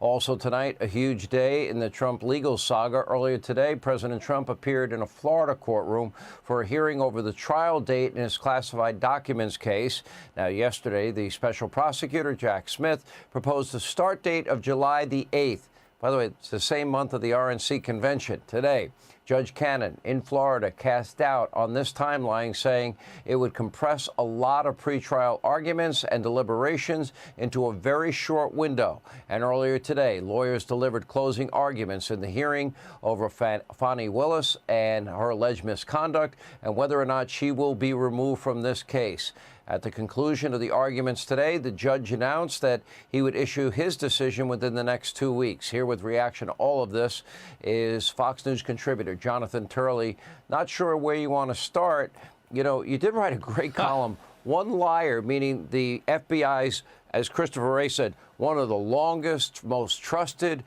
Also tonight, a huge day in the Trump legal saga. Earlier today, President Trump appeared in a Florida courtroom for a hearing over the trial date in his classified documents case. Now, yesterday, the special prosecutor, Jack Smith, proposed a start date of July the 8th. By the way, it's the same month of the RNC convention. Today, Judge Cannon in Florida cast doubt on this timeline, saying it would compress a lot of pretrial arguments and deliberations into a very short window. And earlier today, lawyers delivered closing arguments in the hearing over Fani Willis and her alleged misconduct and whether or not she will be removed from this case. At the conclusion of the arguments today, the judge announced that he would issue his decision within the next 2 weeks. Here with reaction to all of this is Fox News contributor Jonathan Turley. Not sure where you want to start. You know, you did write a great column, One Liar, meaning the FBI's, as Christopher Wray said, one of the longest, most trusted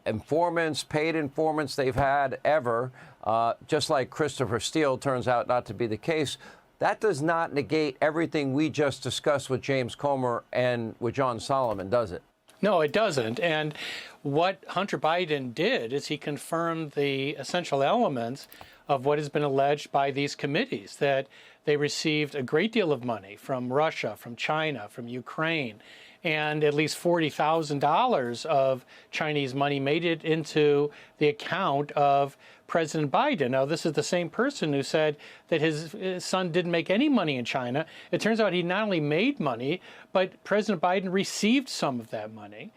informants, paid informants they've had ever. Just like Christopher Steele turns out not to be the case. That does not negate everything we just discussed with James Comer and with John Solomon, does it? No, it doesn't. And what Hunter Biden did is he confirmed the essential elements of what has been alleged by these committees, that they received a great deal of money from Russia, from China, from Ukraine, and at least $40,000 of Chinese money made it into the account of President Biden. Now, this is the same person who said that his son didn't make any money in China. It turns out he not only made money, but President Biden received some of that money.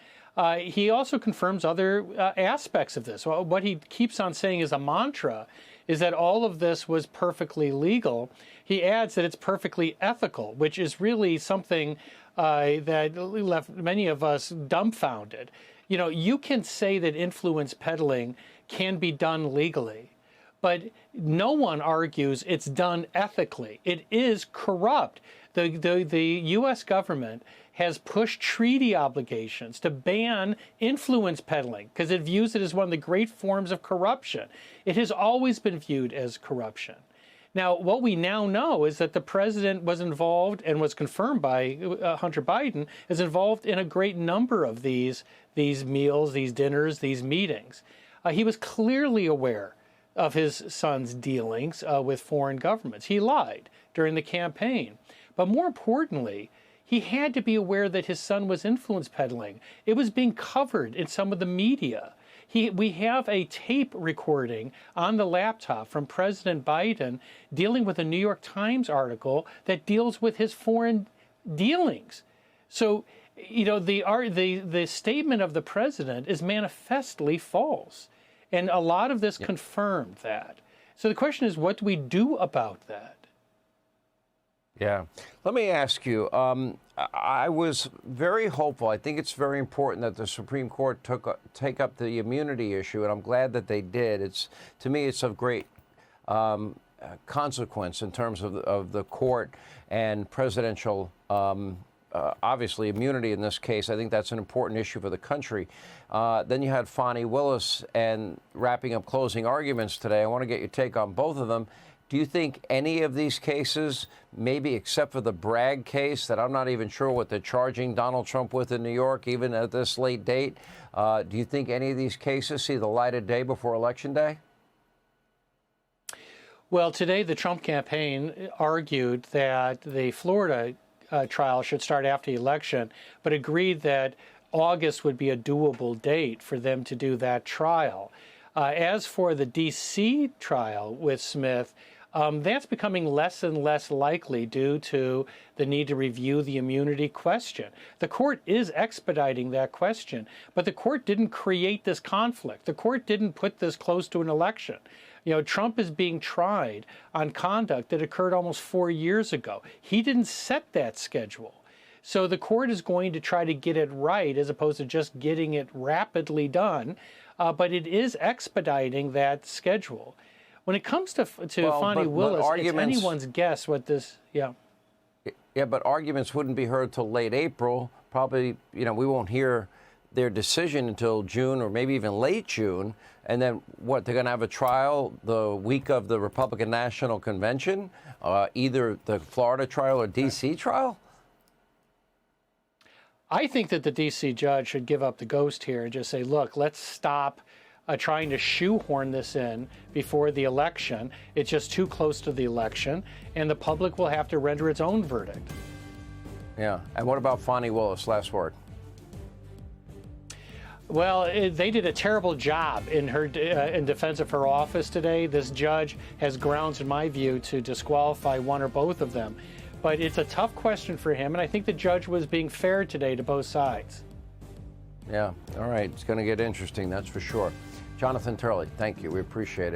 He also confirms other aspects of this. Well, what he keeps on saying is a mantra is that all of this was perfectly legal. He adds that it's perfectly ethical, which is really something that left many of us dumbfounded. You know, you can say that influence peddling can be done legally, but no one argues it's done ethically. It is corrupt. The U.S. government has pushed treaty obligations to ban influence peddling because it views it as one of the great forms of corruption. It has always been viewed as corruption. Now, what we now know is that the president was involved and was confirmed by Hunter Biden is involved in a great number of these meals, these dinners, these meetings. He was clearly aware of his son's dealings with foreign governments. He lied during the campaign. But more importantly, he had to be aware that his son was influence peddling. It was being covered in some of the media. We have a tape recording on the laptop from President Biden dealing with a New York Times article that deals with his foreign dealings. So, you know, the statement of the president is manifestly false. And a lot of this confirmed that. So the question is, what do we do about that? Yeah. Let me ask you, I was very hopeful. I think it's very important that the Supreme Court take up the immunity issue, and I'm glad that they did. To me, it's of great consequence in terms of the court and presidential, obviously, immunity in this case. I think that's an important issue for the country. Then you had Fani Willis and wrapping up closing arguments today. I want to get your take on both of them. Do you think any of these cases, maybe except for the Bragg case that I'm not even sure what they're charging Donald Trump with in New York, even at this late date, do you think any of these cases see the light of day before Election Day? Well, today the Trump campaign argued that the Florida trial should start after the election, but agreed that August would be a doable date for them to do that trial. As for the D.C. trial with Smith, that's becoming less and less likely due to the need to review the immunity question. The court is expediting that question, but the court didn't create this conflict. The court didn't put this close to an election. You know, Trump is being tried on conduct that occurred almost 4 years ago. He didn't set that schedule. So the court is going to try to get it right as opposed to just getting it rapidly done, but it is expediting that schedule. When it comes to Fani Willis, it's anyone's guess what this, Yeah, but arguments wouldn't be heard till late April. Probably, you know, we won't hear their decision until June or maybe even late June. And then what, they're going to have a trial the week of the Republican National Convention, either the Florida trial or D.C. trial? I think that the D.C. judge should give up the ghost here and just say, look, let's stop trying to shoehorn this in before the election. It's just too close to the election, and the public will have to render its own verdict. Yeah. And what about Fani Willis? Last word. Well, they did a terrible job in defense of her office today. This judge has grounds, in my view, to disqualify one or both of them. But it's a tough question for him, and I think the judge was being fair today to both sides. Yeah. All right. It's going to get interesting, that's for sure. Jonathan Turley, thank you. We appreciate it.